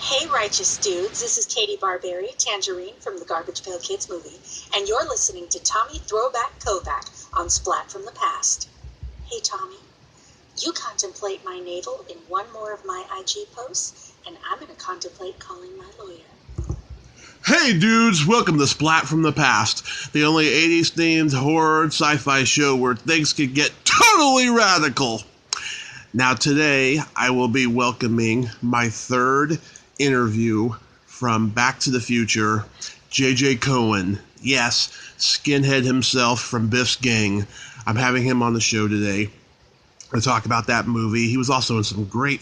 Hey, righteous dudes, this is Katie Barberi, Tangerine from the Garbage Pail Kids movie, and you're listening to Tommy Throwback Kovac on Splat from the Past. Hey, Tommy, you contemplate my navel in one more of my IG posts, and I'm going to contemplate calling my lawyer. Hey dudes, welcome to Splat from the Past, the only 80s themed horror and sci-fi show where things can get totally radical. Now today, I will be welcoming my third interview from Back to the Future, J.J. Cohen. Yes, skinhead himself from Biff's gang. I'm having him on the show today to talk about that movie. He was also in some great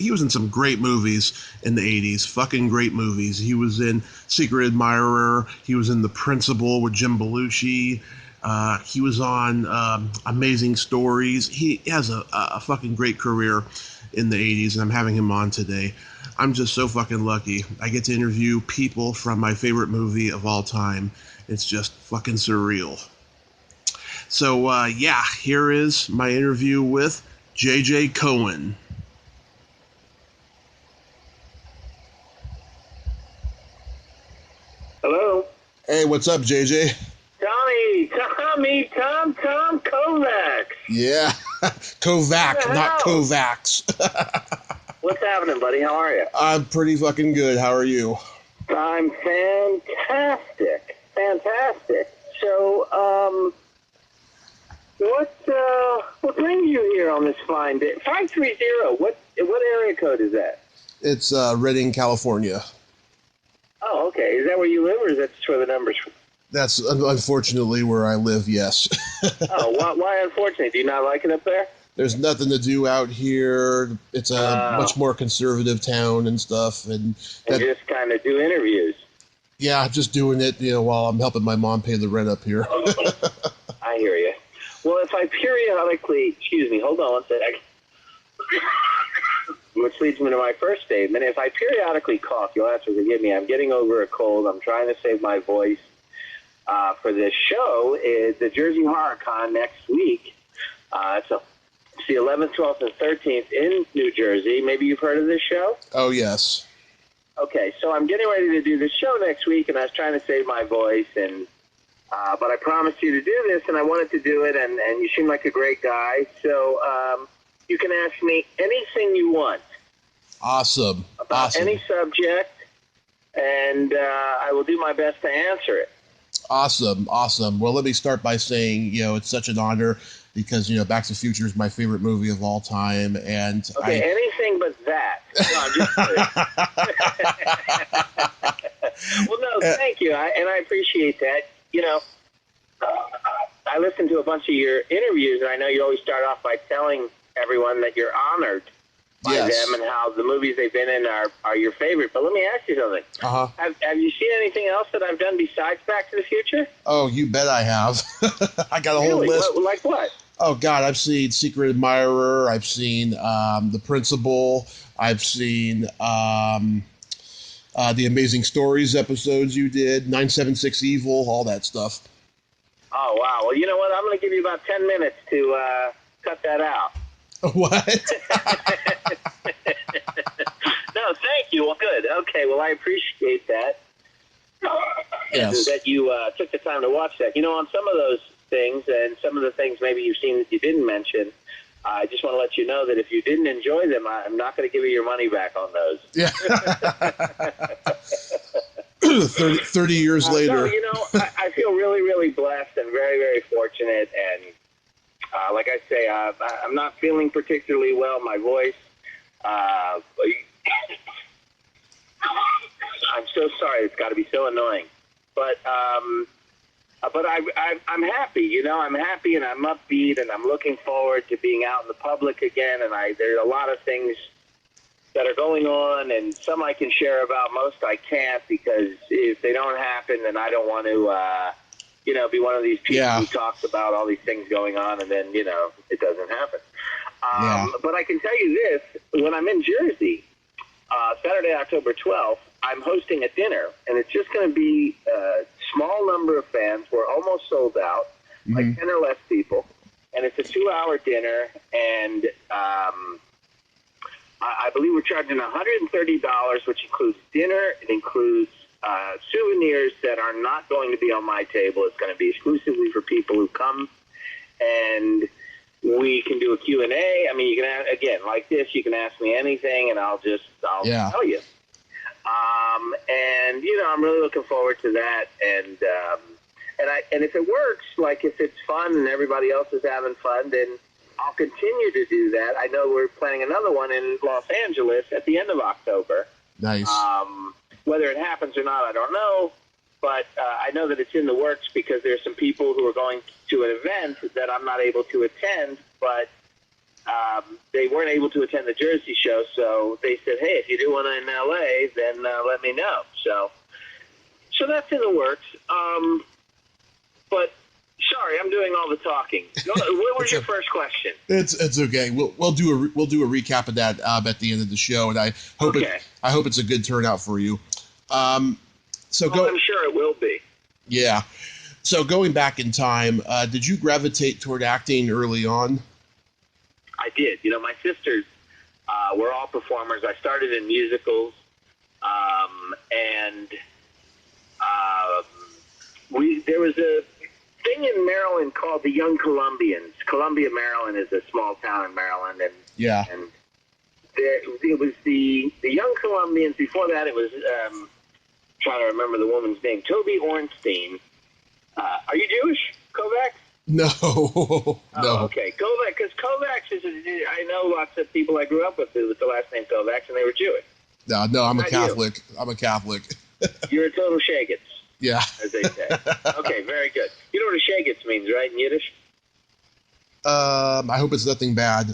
movies in the 80s. Fucking great movies. He was in Secret Admirer. He was in The Principal with Jim Belushi. He was on Amazing Stories. He has a fucking great career in the 80s, and I'm having him on today. I'm just so fucking lucky. I get to interview people from my favorite movie of all time. It's just fucking surreal. So, here is my interview with J.J. Cohen. Hello. Hey, what's up, J.J.? Tom Kovac. Yeah, Kovac, not Kovacs. What's happening, buddy? How are you? I'm pretty fucking good. How are you? I'm fantastic. So, what brings you here on this fine day? 530. What area code is that? It's Redding, California. Oh, okay. Is that where you live, or is that just where the numbers? That's unfortunately where I live, yes. Oh, why unfortunately? Do you not like it up there? There's nothing to do out here. It's a much more conservative town and stuff. And just kind of do interviews. Yeah, just doing it, while I'm helping my mom pay the rent up here. I hear you. Well, if I periodically, hold on one second. Which leads me to my first statement. If I periodically cough, you'll have to forgive me. I'm getting over a cold. I'm trying to save my voice for this show. Is the Jersey Horror Con next week. It's the 11th, 12th, and 13th in New Jersey. Maybe you've heard of this show? Oh, yes. Okay, so I'm getting ready to do this show next week, and I was trying to save my voice, and but I promised you to do this, and I wanted to do it, and you seem like a great guy, so you can ask me anything you want. Awesome. About any subject, and I will do my best to answer it. Awesome. Well, let me start by saying, it's such an honor because, Back to the Future is my favorite movie of all time. And anything but that. No, I'm just kidding. Well, no, thank you. I appreciate that. I listened to a bunch of your interviews, and I know you always start off by telling everyone that you're honored by them and how the movies they've been in are your favorite. But let me ask you something. Uh-huh. Have you seen anything else that I've done besides Back to the Future? Oh, you bet I have. I got a whole list. Like what? Oh, God, I've seen Secret Admirer. I've seen The Principal. I've seen the Amazing Stories episodes you did, 976 Evil, all that stuff. Oh, wow. Well, you know what? I'm going to give you about 10 minutes to cut that out. What? No, thank you. Well, good. Okay, well, I appreciate that. Yes. That you took the time to watch that. On some of those things, and some of the things maybe you've seen that you didn't mention, I just want to let you know that if you didn't enjoy them, I'm not going to give you your money back on those. Yeah. 30 years later. No, I feel really, really blessed and very, very fortunate. And like I say, I'm not feeling particularly well. My voice, I'm so sorry. It's got to be so annoying. But I'm happy. I'm happy and I'm upbeat and I'm looking forward to being out in the public again. And there's a lot of things that are going on, and some I can share about. Most I can't, because if they don't happen, then I don't want to, be one of these people who talks about all these things going on, and then, it doesn't happen. But I can tell you this, when I'm in Jersey, Saturday, October 12th, I'm hosting a dinner, and it's just going to be a small number of fans. We're almost sold out, like 10 or less people, and it's a 2-hour dinner, and I believe we're charging $130, which includes dinner. It includes souvenirs that are not going to be on my table. It's going to be exclusively for people who come, and we can do a Q&A. I mean, you can, again, like this, you can ask me anything, and I'll tell you. And, you know, I'm really looking forward to that. And if it works, like if it's fun and everybody else is having fun, then I'll continue to do that. I know we're planning another one in Los Angeles at the end of October. Nice. Whether it happens or not, I don't know. But I know that it's in the works because there's some people who are going to an event that I'm not able to attend, but they weren't able to attend the Jersey show, so they said, hey, if you do one in L.A., then let me know. So that's in the works. But sorry, I'm doing all the talking. What was your first question? It's okay. We'll do a recap of that at the end of the show, and I hope it's a good turnout for you. I'm sure it will be. Yeah. So going back in time, did you gravitate toward acting early on? I did. You know, my sisters were all performers. I started in musicals, and there was a thing in Maryland called the Young Columbians. Columbia, Maryland is a small town in Maryland, and it was the Young Columbians. Before that, it was trying to remember the woman's name, Toby Ornstein. Are you Jewish, Kovac? No. Oh, okay. Kovac, because Kovac I know lots of people I grew up with the last name Kovac, and they were Jewish. No, I'm a Catholic. I'm a Catholic. You're a total shagets. Yeah. As they say. Okay, very good. You know what a shagets means, right, in Yiddish? I hope it's nothing bad. No.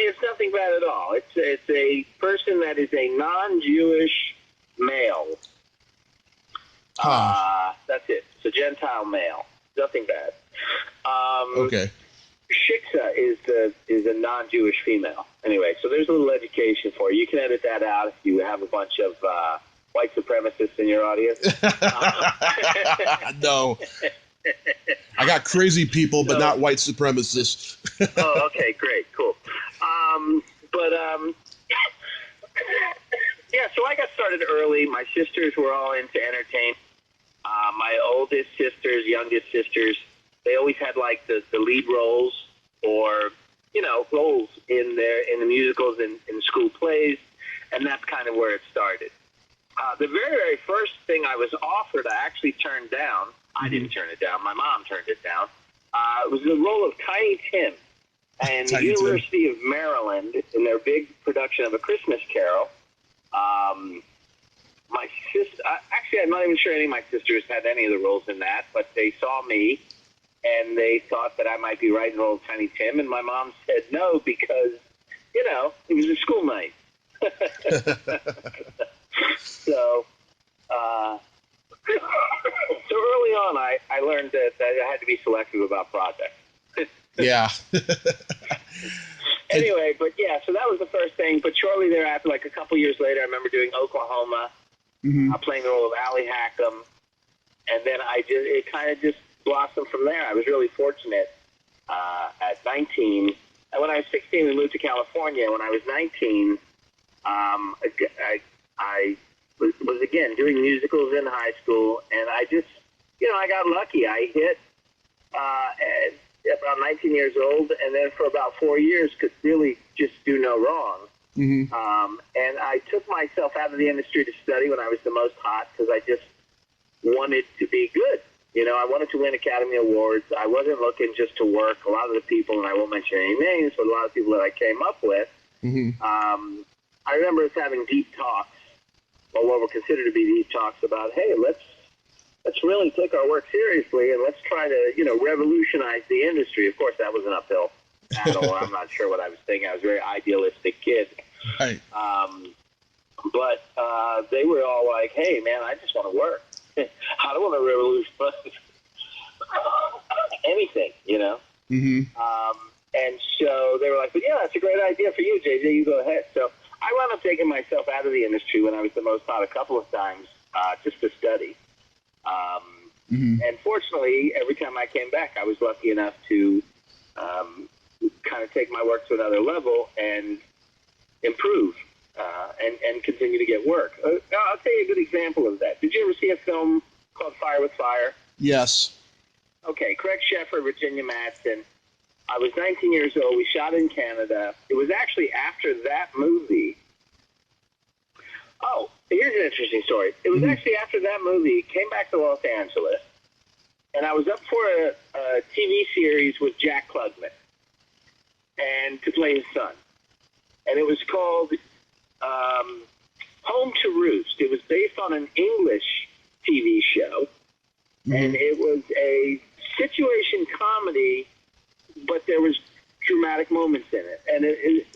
It's nothing bad at all. It's a person that is a non-Jewish male. That's it. It's a Gentile male. Nothing bad. Okay. Shiksa is a non-Jewish female. Anyway, so there's a little education for you. You can edit that out if you have a bunch of white supremacists in your audience. No. I got crazy people, but not white supremacists. Oh, okay, great, cool. Yeah, so I got started early. My sisters were all into entertainment. My oldest sisters, youngest sisters, they always had like the lead roles or, you know, roles in the musicals and in school plays, and that's kind of where it started. The very, very first thing I was offered, I actually turned down. I didn't turn it down. My mom turned it down. It was the role of Tiny Tim and the University of Maryland in their big production of A Christmas Carol. My sister, actually, I'm not even sure any of my sisters had any of the roles in that, but they saw me and they thought that I might be right in the role of Tiny Tim, and my mom said no because, you know, it was a school night. So early on, I learned that I had to be selective about projects. Yeah. Anyway, but yeah, so that was the first thing. But shortly thereafter, like a couple years later, I remember doing Oklahoma, playing the role of Allie Hackham, and then it kind of just blossomed from there. I was really fortunate at 19. And when I was 16, we moved to California. When I was 19, I was again doing musicals in high school, and I just, you know, I got lucky. I hit at about 19 years old, and then for about 4 years could really just do no wrong. And I took myself out of the industry to study when I was the most hot because I just wanted to be good. You know, I wanted to win Academy Awards. I wasn't looking just to work. A lot of the people, and I won't mention any names, but a lot of people that I came up with, I remember us having deep talks, or what were considered to be deep talks about, hey, let's really take our work seriously and let's try to, you know, revolutionize the industry. Of course, that was an uphill battle. I'm not sure what I was thinking. I was a very idealistic kid. Right. But they were all like, hey, man, I just want to work. I don't want to revolutionize anything, you know? And so they were like, but yeah, that's a great idea for you, JJ. You go ahead. So I wound up taking myself out of the industry when I was the most hot a couple of times just to study. And fortunately, every time I came back, I was lucky enough to kind of take my work to another level. And improve and continue to get work. I'll tell you a good example of that. Did you ever see a film called Fire with Fire? Yes. Okay, Craig Sheffer, Virginia Madsen. I was 19 years old. We shot in Canada. It was actually after that movie. Oh, here's an interesting story. It was actually after that movie, came back to Los Angeles, and I was up for a TV series with Jack Klugman, and to play his son. And it was called Home to Roost. It was based on an English TV show, and it was a situation comedy, but there was dramatic moments in it, and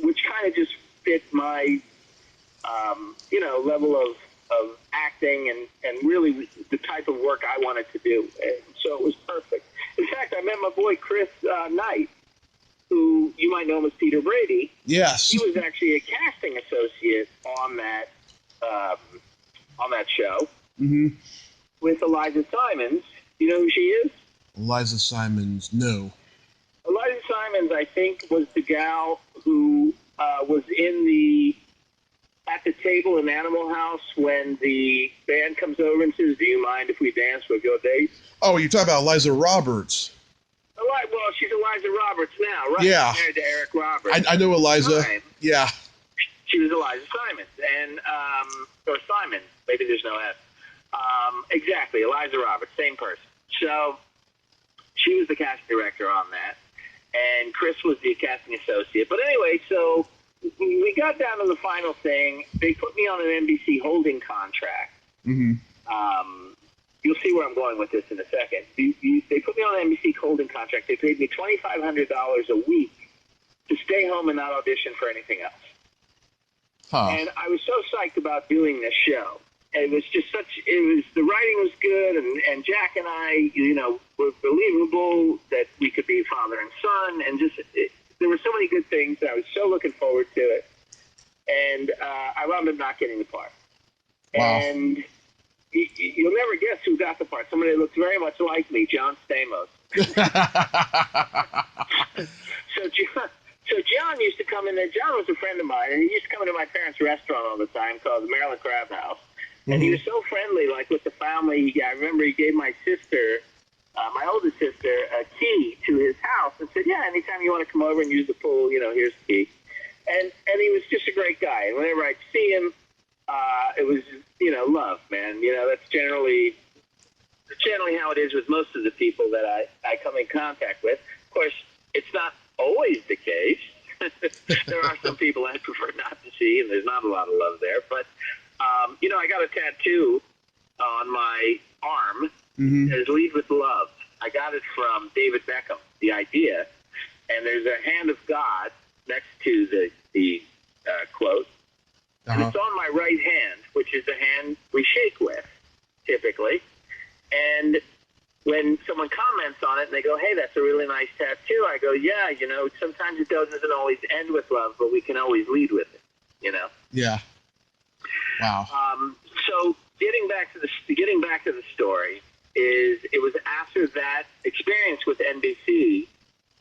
which kind of just fit my level of acting and really the type of work I wanted to do. And so it was perfect. In fact, I met my boy Chris Knight, who you might know him as Peter Brady. Yes. He was actually a casting associate on that show with Eliza Simons. You know who she is? Eliza Simons, no. Eliza Simons, I think, was the gal who was at the table in Animal House when the band comes over and says, "Do you mind if we dance with your date?" Oh, you're talking about Eliza Roberts. Well, she's Eliza Roberts now, right? Yeah. Married to Eric Roberts. I know Eliza. Time, yeah. She was Eliza Simons, and or Simon. Maybe there's no S. Exactly, Eliza Roberts, same person. So she was the casting director on that, and Chris was the casting associate. But anyway, so we got down to the final thing. They put me on an NBC holding contract. You'll see where I'm going with this in a second. They put me on an NBC holding contract. They paid me $2,500 a week to stay home and not audition for anything else. Huh. And I was so psyched about doing this show. It was just the writing was good, and Jack and I, were believable that we could be father and son, and there were so many good things, and I was so looking forward to it. And I wound up not getting the part. Wow. And you'll never guess who got the part. Somebody that looked very much like me, John Stamos. So John used to come in there. John was a friend of mine, and he used to come into my parents' restaurant all the time called the Maryland Crab House. And he was so friendly, like with the family. I remember he gave my sister, my oldest sister, a key to his house and said, "Yeah, anytime you want to come over and use the pool, here's the key." And he was just a great guy. And whenever I'd see him, it was, love, man. That's generally how it is with most of the people that I come in contact with. Of course, it's not always the case. There are some people I prefer not to see, and there's not a lot of love there. But, I got a tattoo on my arm that says "Lead with Love." I got it from David Beckham, the idea. And there's a hand of God next to the quote. And it's on my right hand, which is the hand we shake with, typically. And when someone comments on it and they go, "Hey, that's a really nice tattoo," I go, "Yeah, sometimes it doesn't always end with love, but we can always lead with it, Yeah. Wow. So getting back to the story is it was after that experience with NBC,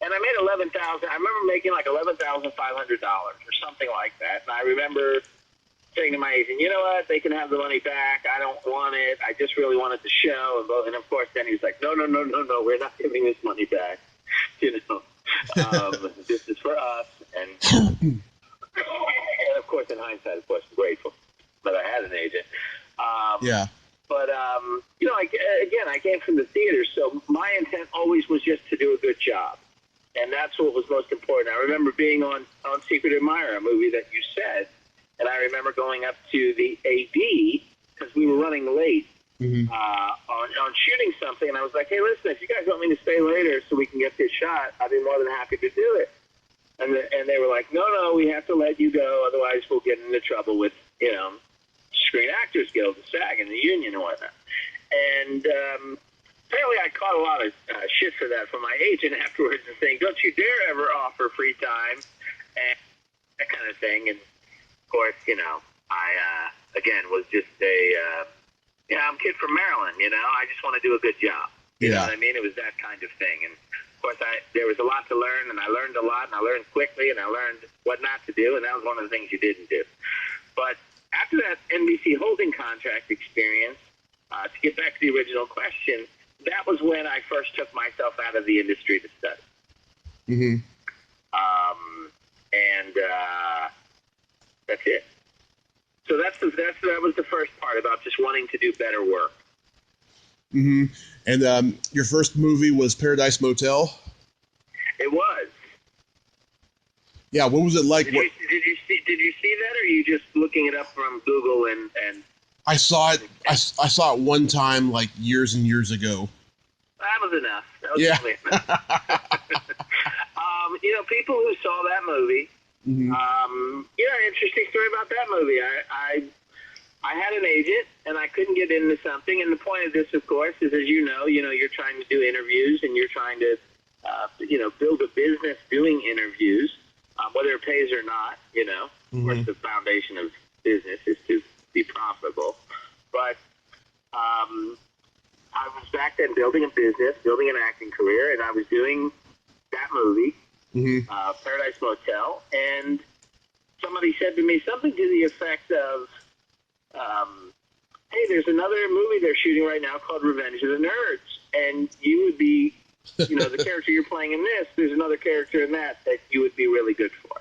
and I made $11,000. I remember making like $11,500 or something like that. And I remember saying to my agent, "You know what? They can have the money back. I don't want it. I just really wanted the show." And of course, then he was like, "No, we're not giving this money back. This is for us." And of course, in hindsight, of course, I'm grateful that I had an agent. Yeah. But, I came from the theater, so my intent always was just to do a good job. And that's what was most important. I remember being on Secret Admirer, a movie that you said, and I remember going up to the AD, because we were running late, on shooting something, and I was like, "Hey, listen, if you guys want me to stay later so we can get this shot, I'd be more than happy to do it." And they were like, "No, we have to let you go, otherwise we'll get into trouble with, Screen Actors Guild, the SAG, and the union and whatnot." And apparently I caught a lot of shit for that from my agent afterwards and saying, "Don't you dare ever offer free time," and that kind of thing. And, of course, I, again, was just I'm a kid from Maryland, I just want to do a good job. You know what I mean? It was that kind of thing. And Of course, there was a lot to learn, and I learned a lot, and I learned quickly, and I learned what not to do, and that was one of the things you didn't do. But after that NBC holding contract experience, to get back to the original question, that was when I first took myself out of the industry to study. Mm-hmm. And that's it. So that was the first part about just wanting to do better work. Mm-hmm. And your first movie was Paradise Motel? It was. Yeah, what was it like? Did you see that, or are you just looking it up from Google and I saw it. I saw it one time, like years and years ago. That was enough. That was Yeah. enough. People who saw that movie. Mm-hmm. Interesting story about that movie. I had an agent, and I couldn't get into something. And the point of this, of course, is, as you know, you're trying to do interviews, and you're trying to, build a business doing interviews, whether it pays or not. Mm-hmm. Of course, the foundation of business is to be profitable. But I was back then building a business, building an acting career, and I was doing that movie, Mm-hmm. Paradise Motel, and somebody said to me something to the effect of, hey, there's another movie they're shooting right now called Revenge of the Nerds, and you would be, the character you're playing in this, there's another character in that you would be really good for.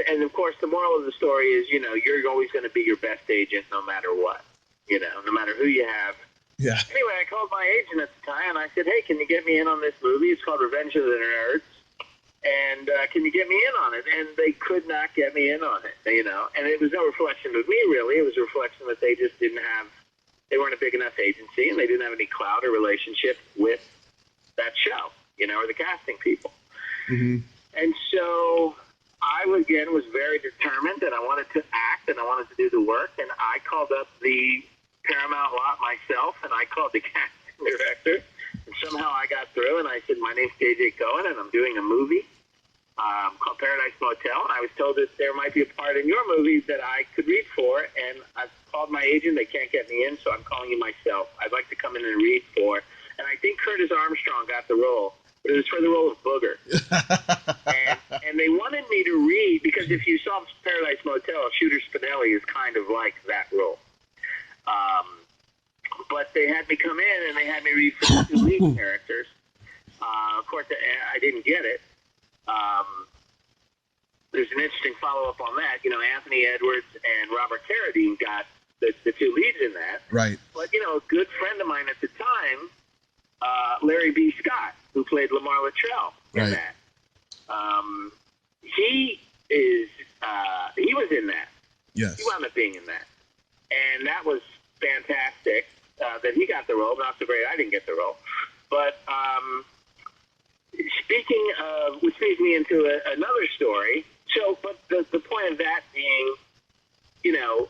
And of course, the moral of the story is, you're always going to be your best agent no matter what, no matter who you have. Yeah. Anyway, I called my agent at the time, and I said, hey, can you get me in on this movie? It's called Revenge of the Nerds. And can you get me in on it? And they could not get me in on it, And it was no reflection of me, really. It was a reflection that they just they weren't a big enough agency, and they didn't have any clout or relationship with that show, or the casting people. Mm-hmm. And so I, again, was very determined, and I wanted to act, and I wanted to do the work, and I called up the Paramount lot myself, and I called the casting director, and somehow I got through, and I said, my name's J.J. Cohen, and I'm doing a movie called Paradise Motel, and I was told that there might be a part in your movie that I could read for, and I've called my agent. They can't get me in, so I'm calling you myself. I'd like to come in and read for, and I think Curtis Armstrong got the role, but it was for the role of Booger. and they wanted me to read, because if you saw Paradise Motel, Shooter Spinelli is kind of like that role. But they had me come in, and they had me read for the two lead characters. Of course, I didn't get it. There's an interesting follow-up on that. Anthony Edwards and Robert Carradine got the two leads in that. Right. But, a good friend of mine at the time, Larry B. Scott, who played Lamar Luttrell in that. He was in that. Yes. He wound up being in that. And that was fantastic that he got the role. Not so great I didn't get the role. But speaking of, which leads me into another story. So, but the point of that being, deal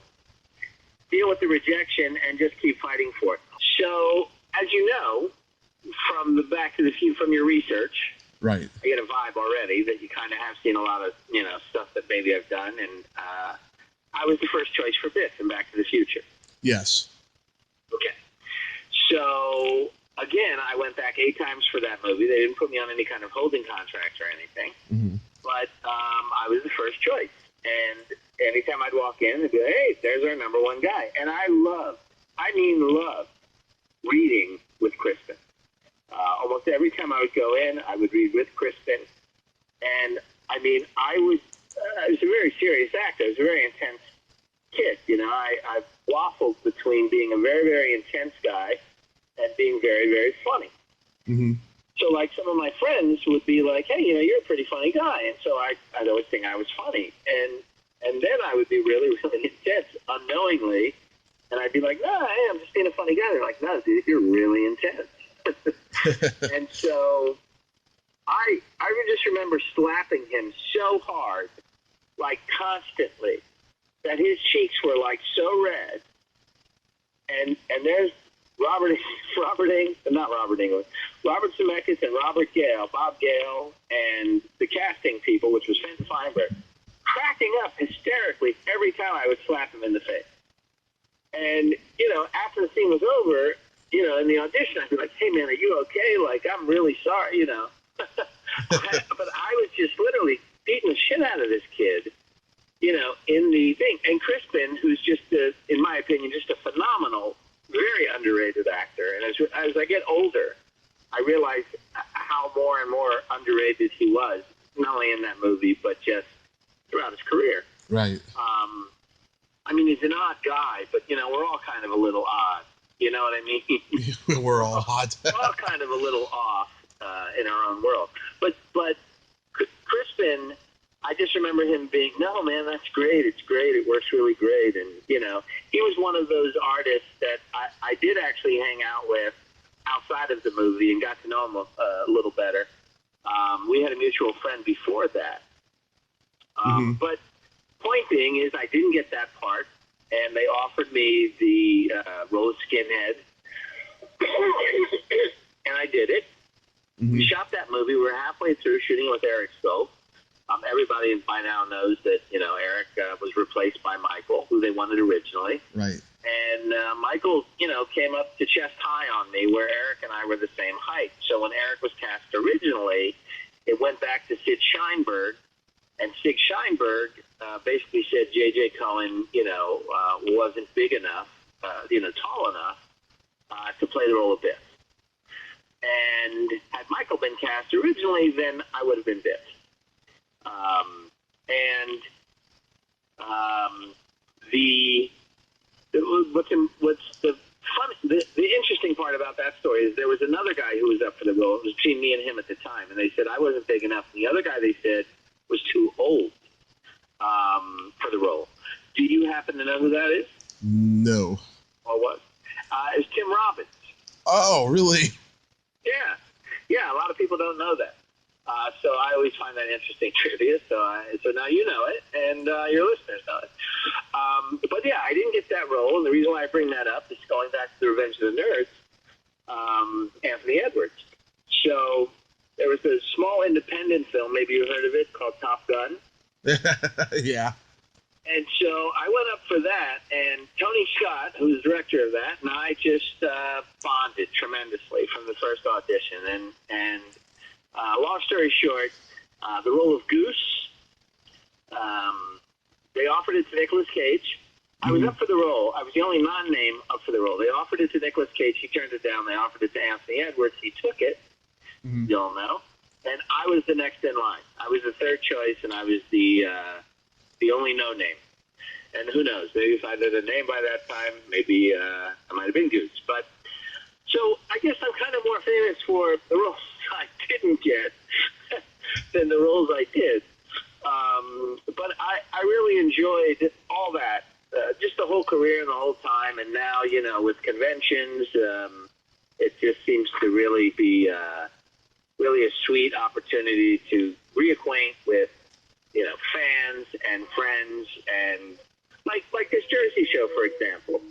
with the rejection and just keep fighting for it. So, as you know, from your research, right, I get a vibe already that you kind of have seen a lot of, stuff that maybe I've done. And I was the first choice for Biff in Back to the Future. Yes. Okay. So, again, I went back 8 times for that movie. They didn't put me on any kind of holding contracts or anything. Mm-hmm. But I was the first choice. And anytime I'd walk in, they'd be like, hey, there's our number one guy. And I loved reading with Crispin. Almost every time I would go in, I would read with Crispin. And, I was a very serious actor. I was a very intense kid. I waffled between being a very, very intense guy and being very, very funny. Mm-hmm. So, like, some of my friends would be like, hey, you're a pretty funny guy. And so I'd always think I was funny. And then I would be really, really intense unknowingly. And I'd be like, no, hey, I'm just being a funny guy. They're like, no, dude, you're really intense. And so I just remember slapping him so hard, like constantly, that his cheeks were like so red. And there's Robert Zemeckis and Robert Gale, Bob Gale, and the casting people, which was Finn Feinberg, cracking up hysterically every time I would slap him in the face. And, after the scene was over, in the audition, I'd be like, hey, man, are you okay? Like, I'm really sorry, But I was just literally beating the shit out of this kid, in the thing. And Crispin, who's just, in my opinion, just a phenomenal, very underrated actor. And as I get older, I realize how more and more underrated he was, not only in that movie, but just throughout his career. Right. I mean, he's an odd guy, but, we're all kind of a little odd. You know what I mean? We're all odd. We're all kind of a little off in our own world. But Crispin, I just remember him being, no, man, that's great. It's great. It works really great. And, he was one of those artists that I did actually hang out with outside of the movie and got to know him a little better. We had a mutual friend before that. But point being is I didn't get that part, and they offered me the role of Skinhead, and I did it. We shot that movie. We were halfway through shooting with Eric Scope. Everybody by now knows that, Eric was replaced by Michael, who they wanted originally. Right. And Michael, came up to chest high on me, where Eric and I were the same height. So when Eric was cast originally, it went back to Sid Sheinberg, and Sid Sheinberg basically said J.J. Cohen, wasn't big enough, tall enough to play the role of Biff. And had Michael been cast originally, then I would have been Biff. The interesting part about that story is there was another guy who was up for the role. It was between me and him at the time, and they said I wasn't big enough. And the other guy, they said, was too old for the role. Do you happen to know who that is? No. Or what? It's Tim Robbins. Oh, really? Yeah. A lot of people don't know that. So I always find that interesting trivia. So now you know it, and your listeners know it. But yeah, I didn't get that role, and the reason why I bring that up is going back to the Revenge of the Nerds, Anthony Edwards. So there was a small independent film, maybe you heard of it, called Top Gun. Yeah. And so I went up for that, and Tony Scott, who's the director of that, and I just bonded tremendously from the first audition. And long story short, the role of Goose, they offered it to Nicolas Cage. I was up for the role. I was the only non-name up for the role. They offered it to Nicolas Cage. He turned it down. They offered it to Anthony Edwards. He took it. You all know. And I was the next in line. I was the third choice, and I was the only no name. And who knows? Maybe if I had a name by that time, maybe I might have been Goose. But so I guess I'm kind of more famous for the roles I didn't get than the roles I did. But I really enjoyed all that, just the whole career and the whole time. And now, with conventions, it just seems to really be really a sweet opportunity to reacquaint with, fans and friends, and like this Jersey show, for example.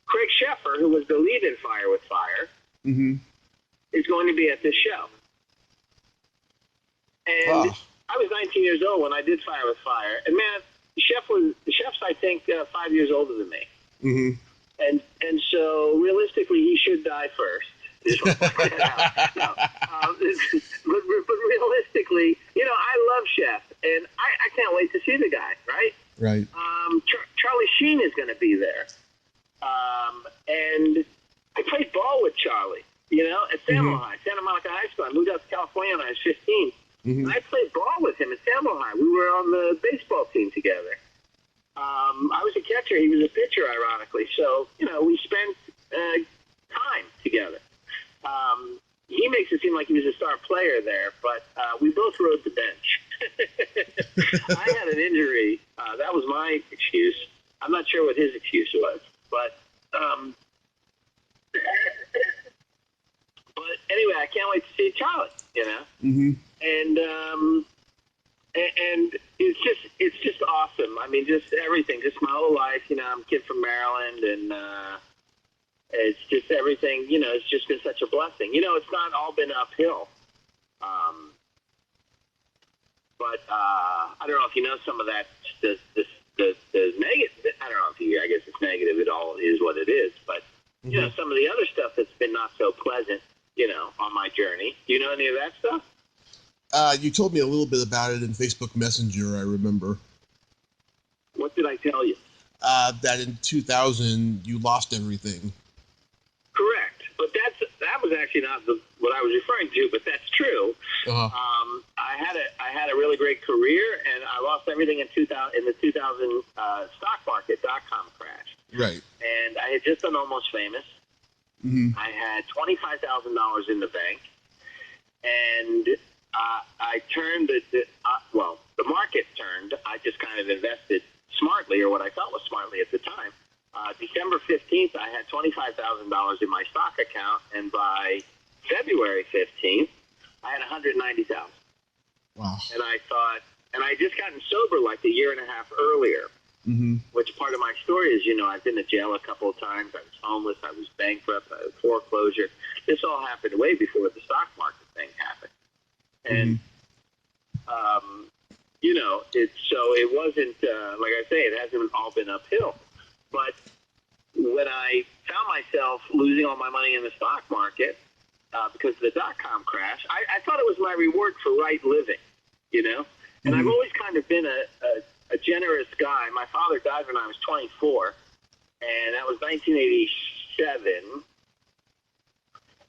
Craig Sheffer, who was the lead in Fire with Fire, is going to be at this show. And I was 19 years old when I did Fire with Fire, and man, the chef's I think 5 years older than me. And so realistically, he should die first. But realistically, I love Chef, and I can't wait to see the guy, right? Right. Charlie Sheen is going to be there. And I played ball with Charlie, at Santa Monica High School. I moved out to California when I was 15. And I played ball with him at Santa Monica High. We were on the baseball team together. I was a catcher. He was a pitcher, ironically. So, we spent time together. He makes it seem like he was a star player there, but we both rode the bench. I had an injury. That was my excuse. I'm not sure what his excuse was, but anyway, I can't wait to see Charlie. And it's just awesome. I mean, just everything, just my whole life. I'm a kid from Maryland, and it's just everything. It's just been such a blessing. It's not all been uphill. But I don't know if you know some of that. The negative. I don't know if I guess it's negative. It all is what it is. But some of the other stuff that's not so pleasant, on my journey. Do you know any of that stuff? You told me a little bit about it in Facebook Messenger, I remember. What did I tell you? That in 2000 you lost everything. Correct, but that was actually not what I was referring to, but that's true. Uh-huh. I had a really great career, and I lost everything in the 2000 stock market .com crash. Right. And I had just done Almost Famous. Mm-hmm. I had $25,000 in the bank, and I turned the market turned. I just kind of invested smartly, or what I thought was smartly at the time. December 15th, I had $25,000 in my stock account, and by February 15th, I had $190,000. Wow. And I thought, and I had just gotten sober like a year and a half earlier, which part of my story is, I've been to jail a couple of times. I was homeless. I was bankrupt. I had foreclosure. This all happened way before the stock market thing happened. And, it wasn't, like I say, it hasn't all been uphill. But when I found myself losing all my money in the stock market because of the .com crash, I thought it was my reward for right living, And I've always kind of been a generous guy. My father died when I was 24, and that was 1987.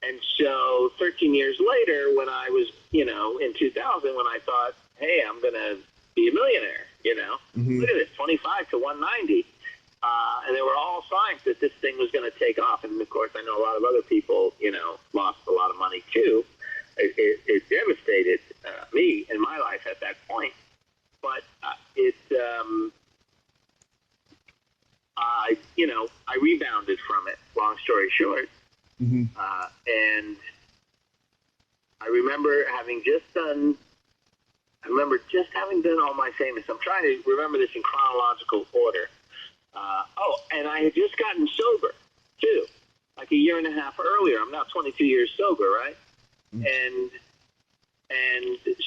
And so 13 years later, when I was, in 2000, when I thought, hey, I'm going to be a millionaire, Look at this, 25 to 190. And there were all signs that this thing was going to take off. And, of course, I know a lot of other people, lost a lot of money, too. It devastated me in my life at that point. But I rebounded from it, long story short. And I remember having just done All My Famous. I'm trying to remember this in chronological order. And I had just gotten sober, too, like a year and a half earlier. I'm now 22 years sober, right? And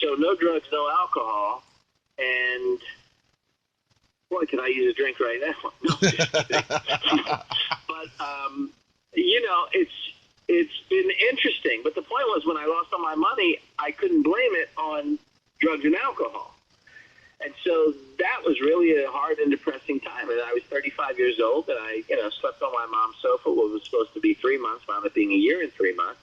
so no drugs, no alcohol, and boy, could I use a drink right now. No, but it's been interesting. But the point was, when I lost all my money, I couldn't blame it on drugs and alcohol. And so that was really a hard and depressing time. And I was 35 years old, and I, slept on my mom's sofa. What was supposed to be 3 months wound up being a year and 3 months.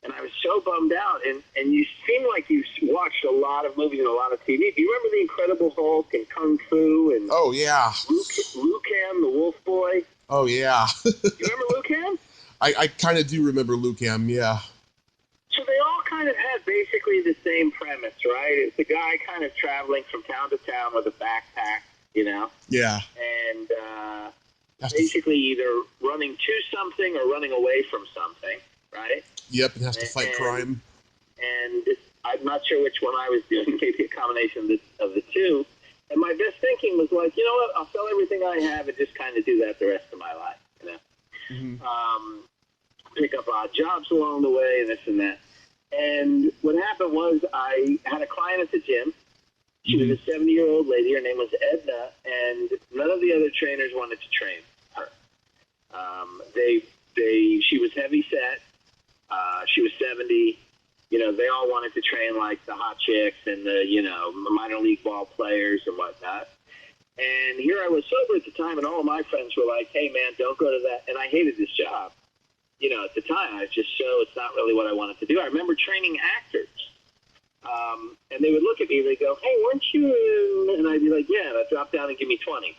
And I was so bummed out. And you seem like you've watched a lot of movies and a lot of TV. Do you remember The Incredible Hulk and Kung Fu and Oh yeah, Lucan, the Wolf Boy? Oh yeah. You remember Lucan? I kind of do remember Lucan, yeah. So they all kind of had basically the same premise, right? It's a guy kind of traveling from town to town with a backpack, Yeah. And basically either running to something or running away from something, right? Yep, it has to fight crime. And I'm not sure which one I was doing, maybe a combination of the two. And my best thinking was like, you know what, I'll sell everything I have and just kind of do that the rest of my life, pick up odd jobs along the way and this and that. And what happened was I had a client at the gym. She was a 70-year-old lady. Her name was Edna, and none of the other trainers wanted to train her. She was heavy set. She was 70. They all wanted to train like the hot chicks and the minor league ball players and whatnot. And here I was sober at the time, and all of my friends were like, hey, man, don't go to that. And I hated this job. At the time, I was just it's not really what I wanted to do. I remember training actors. And they would look at me and they'd go, hey, weren't you? And I'd be like, yeah, and I'd drop down and give me 20.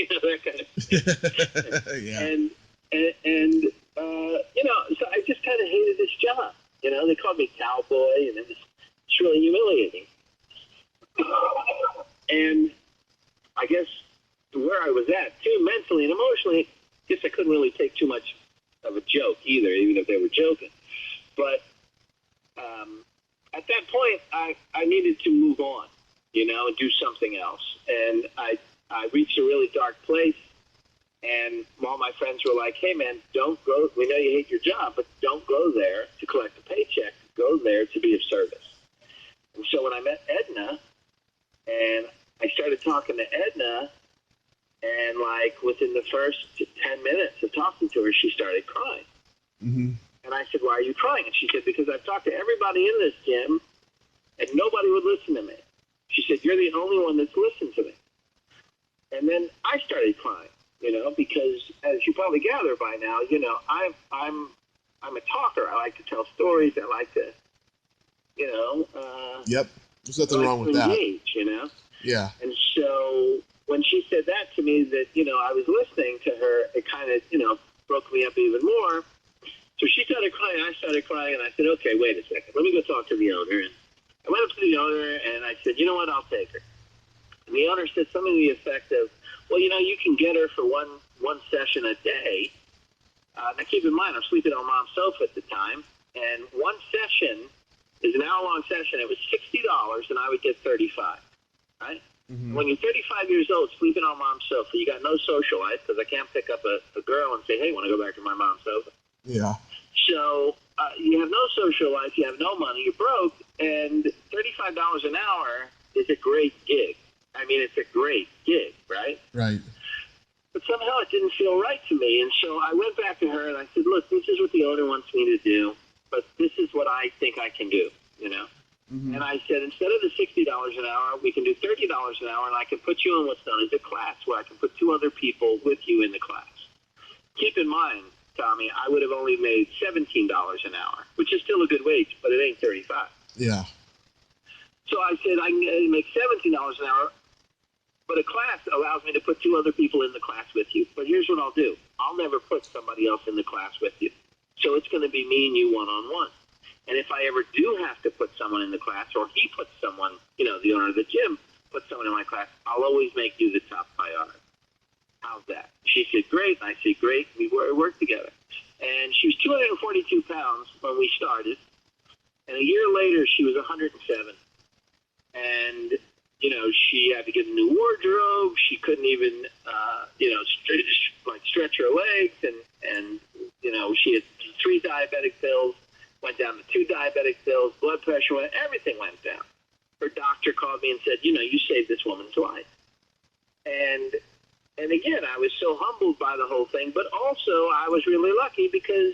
That kind of thing. Yeah. So I just kind of hated this job. They called me cowboy, and it's really humiliating. And I guess where I was at, too, mentally and emotionally, I guess I couldn't really take too much of a joke either, even if they were joking. But at that point, I needed to move on, and do something else. And I reached a really dark place, and all my friends were like, hey, man, don't go. We know you hate your job, but don't go there to collect a paycheck. Go there to be of service. And so when I met Edna, and I started talking to Edna, and like within the first 10 minutes of talking to her, she started crying. And I said, why are you crying? And she said, because I've talked to everybody in this gym, and nobody would listen to me. She said, you're the only one that's listened to me. And then I started crying, because as you probably gather by now, I'm a talker. I like to tell stories. I like to, Yep. There's nothing wrong with that. Engage, Yeah. And so when she said that to me, that, I was listening to her, it kind of, broke me up even more. So she started crying, I started crying, and I said, okay, wait a second. Let me go talk to the owner. And I went up to the owner, and I said, you know what, I'll take her. And the owner said something to the effect of, well, you can get her for one session a day. Now, keep in mind, I'm sleeping on Mom's sofa at the time, and one session is an hour-long session. It was $60, and I would get $35, right? Mm-hmm. When you're 35 years old, sleeping on Mom's sofa, you got no social life, because I can't pick up a girl and say, hey, want to go back to my mom's sofa? Yeah. So you have no social life, you have no money, you're broke, and $35 an hour is a great gig. I mean, it's a great gig, right? Right. But somehow it didn't feel right to me, and so I went back to her and I said, look, this is what the owner wants me to do, but this is what I think I can do, Mm-hmm. And I said, instead of the $60 an hour, we can do $30 an hour, and I can put you in what's known as a class, where I can put two other people with you in the class. Keep in mind, Tommy, I would have only made $17 an hour, which is still a good wage, but it ain't $35. Yeah. So I said, I can make $17 an hour, but a class allows me to put two other people in the class with you. But here's what I'll do. I'll never put somebody else in the class with you. So it's going to be me and you one-on-one. And if I ever do have to put someone in the class, or he puts someone, the owner of the gym puts someone in my class, I'll always make you the top priority. How's that? She said, great. And I said, great. We worked together. And she was 242 pounds when we started. And a year later, she was 107. And, she had to get a new wardrobe. She couldn't even, stretch her legs. And she had 3 diabetic pills, went down to 2 diabetic pills, blood pressure went, everything went down. Her doctor called me and said, you saved this woman's life. And again, I was so humbled by the whole thing, but also I was really lucky because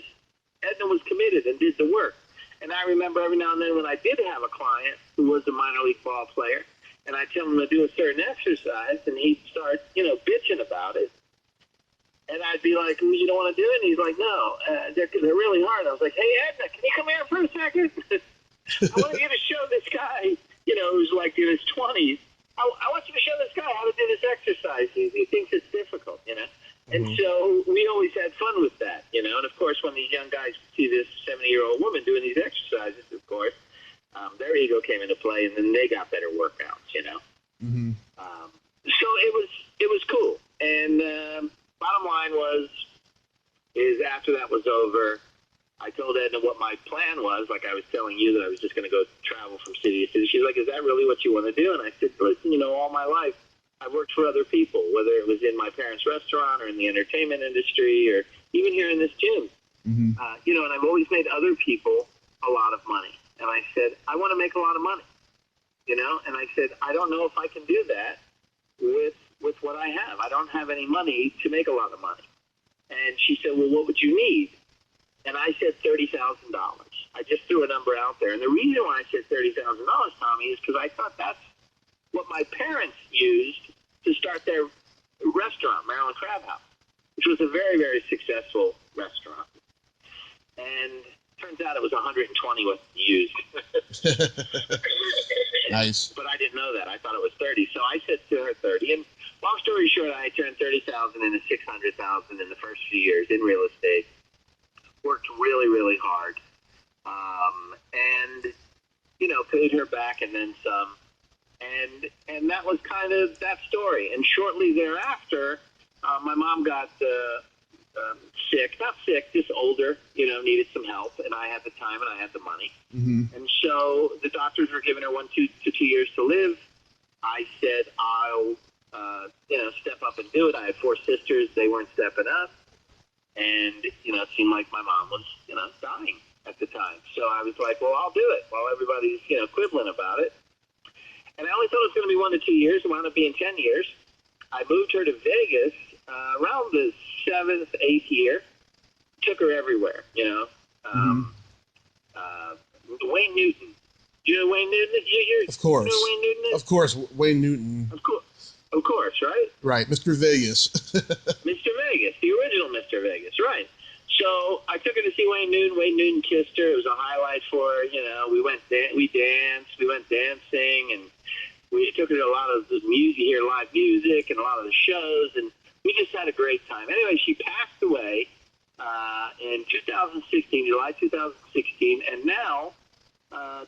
Edna was committed and did the work. And I remember every now and then when I did have a client who was a minor league ball player, and I'd tell him to do a certain exercise, and he'd start, bitching about it. And I'd be like, you don't want to do it? And he's like, no, they're really hard. I was like, hey, Edna, can you come here for a second? I want you to show this guy, who's like in his 20s, I want you to show this guy how to do this exercise. He thinks it's difficult, And so we always had fun with that, And, of course, when these young guys see this 70-year-old woman doing these exercises, of course, their ego came into play, and then they got better workouts, Mm-hmm. So it was cool. And bottom line is after that was over, I told Edna what my plan was, like I was telling you that I was just going to go travel from city to city. She's like, is that really what you want to do? And I said, listen, all my life I've worked for other people, whether it was in my parents' restaurant or in the entertainment industry or even here in this gym. Mm-hmm. And I've always made other people a lot of money. And I said, I want to make a lot of money, And I said, I don't know if I can do that with what I have. I don't have any money to make a lot of money. And she said, well, what would you need? And I said $30,000. I just threw a number out there. And the reason why I said $30,000, Tommy, is because I thought that's what my parents used to start their restaurant, Maryland Crab House, which was a very, very successful restaurant. And turns out it was 120 was used. Nice. But I didn't know that. I thought it was 30. So I said to her 30. And long story short, I turned 30,000 into 600,000 in the first few years in real estate. Worked really, really hard. And, paid her back and then some. And that was kind of that story. And shortly thereafter, my mom got sick. Not sick, just older, needed some help. And I had the time and I had the money. Mm-hmm. And so the doctors were giving her 1 to 2 years to live. I said, I'll, step up and do it. I had 4 sisters. They weren't stepping up. And, it seemed like my mom was, dying at the time. So I was like, well, I'll do it while everybody's, quibbling about it. And I only thought it was going to be 1 to 2 years. It wound up being 10 years. I moved her to Vegas around the 7th, 8th year. Took her everywhere, Wayne Newton. Do you know Wayne Newton? Of course. You know Wayne Newton is? Of course, Wayne Newton. Of course, right? Right, Mr. Vegas. Mr. Vegas, the original Mr. Vegas, right. So I took her to see Wayne Newton. Wayne Newton kissed her. It was a highlight for her. You know, we danced, we went dancing, and we took her to a lot of the music, hear live music, and a lot of the shows, and we just had a great time. Anyway, she passed away in 2016, July 2016, and now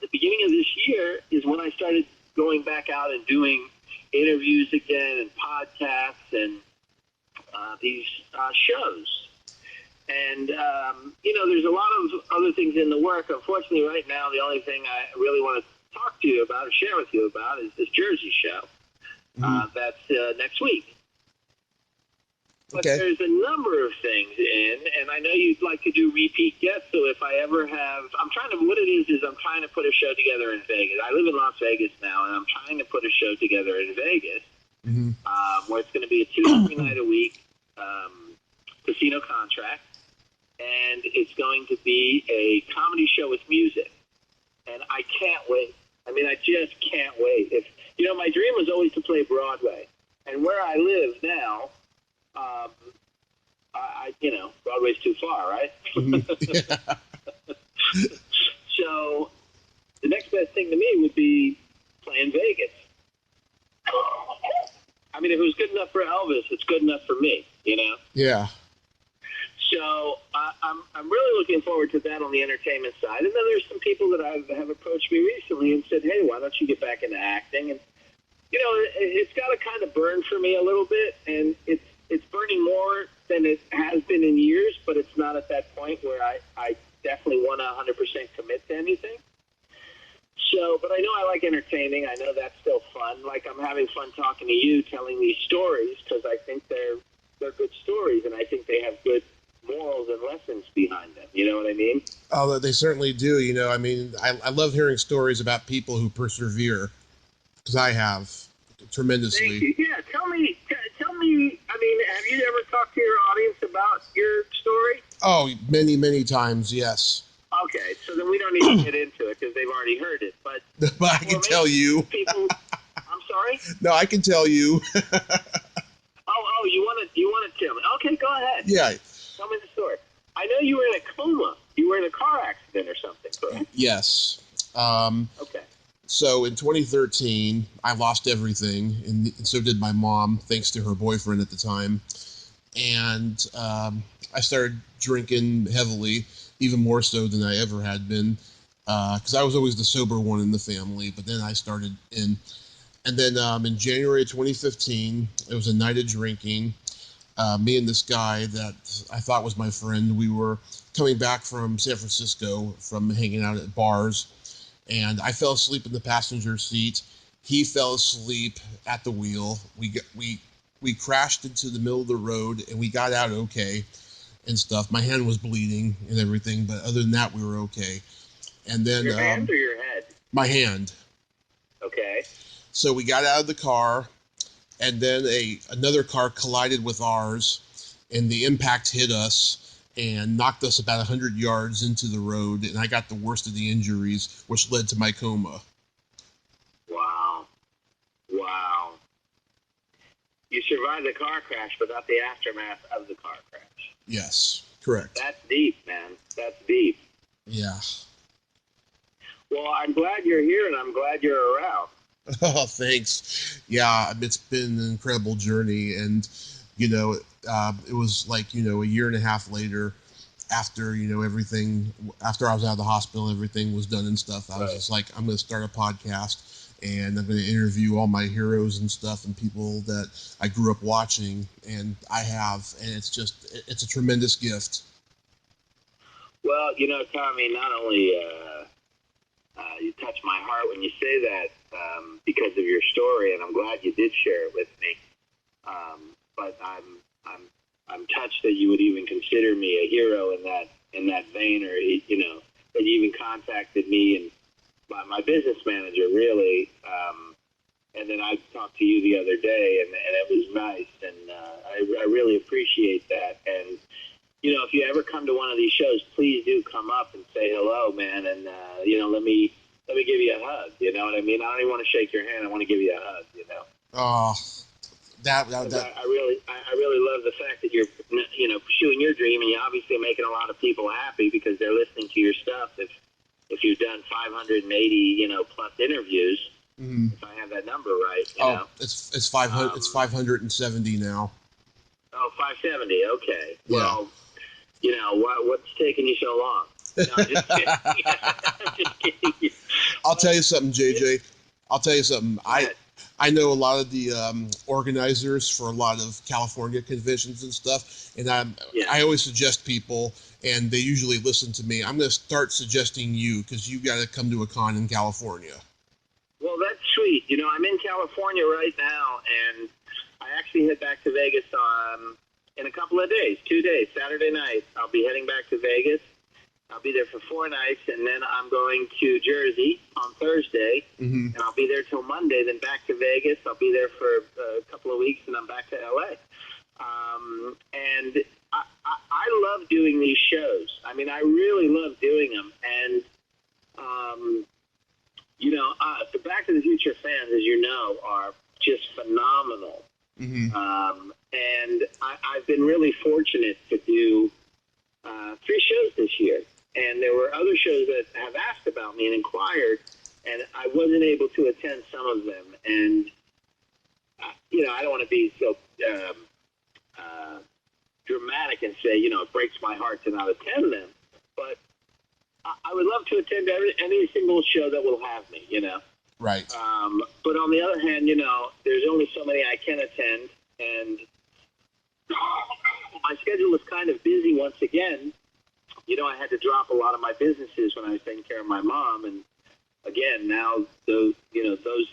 the beginning of this year is when I started going back out and doing interviews again and podcasts and these shows. And, you know, there's a lot of other things in the work. Unfortunately, right now, the only thing I really want to talk to you about or share with you about is this Jersey show. That's next week. But there's a number of things in, and I know you'd like to do repeat guests, so if I ever have, I'm trying to put a show together in Vegas. I live in Las Vegas now, and I'm trying to put a show together in Vegas, where it's going to be a 2 to 3 night a week casino contract, and it's going to be a comedy show with music, and I can't wait. I mean, I just can't wait. My dream was always to play Broadway, and where I live now, Broadway's too far, right? So the next best thing to me would be playing Vegas. I mean, if it was good enough for Elvis, it's good enough for me, you know? Yeah. So I'm really looking forward to that on the entertainment side. And then there's some people that have approached me recently and said, hey, why don't you get back into acting? And, you know, it's got to kind of burn for me a little bit, and it's burning more than it has been in years, but it's not at that point where I definitely want to 100% commit to anything. So, but I know I like entertaining. I know that's still fun. Like, I'm having fun talking to you, telling these stories, because I think they're good stories, and I think they have good morals and lessons behind them. You know what I mean? Oh, they certainly do. You know, I mean, I love hearing stories about people who persevere, because I have tremendously. Thank you. Yeah, tell me. I mean, have you ever talked to your audience about your story? Oh, many, many times, yes. Okay, so then we don't need to get into it because they've already heard it. But I can tell you. People, I'm sorry? No, I can tell you. Oh, you want to tell me? Okay, go ahead. Yeah. Tell me the story. I know you were in a coma. You were in a car accident or something, correct? Yes. Okay. So in 2013, I lost everything, and so did my mom, thanks to her boyfriend at the time. And I started drinking heavily, even more so than I ever had been, because I was always the sober one in the family. But then I started in January of 2015, it was a night of drinking. Me and this guy that I thought was my friend, we were coming back from San Francisco from hanging out at bars. And I fell asleep in the passenger seat. He fell asleep at the wheel. We crashed into the middle of the road, and we got out okay and stuff. My hand was bleeding and everything, but other than that, we were okay. And then your hand or your head? My hand. Okay. So we got out of the car, and then another car collided with ours, and the impact hit us and knocked us about 100 yards into the road, and I got the worst of the injuries, which led to my coma. Wow. You survived the car crash, but not the aftermath of the car crash. Yes, correct. That's deep, man. That's deep. Yeah. Well, I'm glad you're here, and I'm glad you're around. Oh, thanks. Yeah, it's been an incredible journey, and you know, it was like, you know, a year and a half later, after, you know, everything, after I was out of the hospital, everything was done and stuff. I was just like, I'm going to start a podcast, and I'm going to interview all my heroes and stuff and people that I grew up watching, and I have, and it's a tremendous gift. Well, you know, Tommy, not only you touch my heart when you say that, because of your story, and I'm glad you did share it with me. But I'm touched that you would even consider me a hero in that vein, or, you know, that you even contacted me and my business manager, really. And then I talked to you the other day, and it was nice, and I really appreciate that. And you know, if you ever come to one of these shows, please do come up I really love the fact that you're, pursuing your dream, and you're obviously making a lot of people happy because they're listening to your stuff. If you've done 580, plus interviews, if I have that number right, it's 500. It's 570 now. Oh, 570. Okay. Yeah. Well, what's taking you so long? No, I'm just kidding. I'm just kidding. I'll tell you something, JJ. I'll tell you something. I know a lot of the organizers for a lot of California conventions and stuff, and I always suggest people, and they usually listen to me. I'm going to start suggesting you because you got to come to a con in California. Well, that's sweet. I'm in California right now, and I actually head back to Vegas in a couple of days, 2 days, Saturday night. I'll be heading back to Vegas. I'll be there for 4 nights, and then I'm going to Jersey on Thursday, and I'll be there till Monday, then back to Vegas. I'll be there for a couple of weeks, and I'm back to L.A. And I love doing these shows. I mean, I really love doing them. And, the Back to the Future fans, as you know, are just phenomenal. And I've been really fortunate to do 3 shows this year. And there were other shows that have asked about me and inquired, and I wasn't able to attend some of them. And, I don't want to be so dramatic and say, it breaks my heart to not attend them. But I would love to attend any single show that will have me, Right. But on the other hand, there's only so many I can attend, and my schedule is kind of busy once again. I had to drop a lot of my businesses when I was taking care of my mom, and again, now those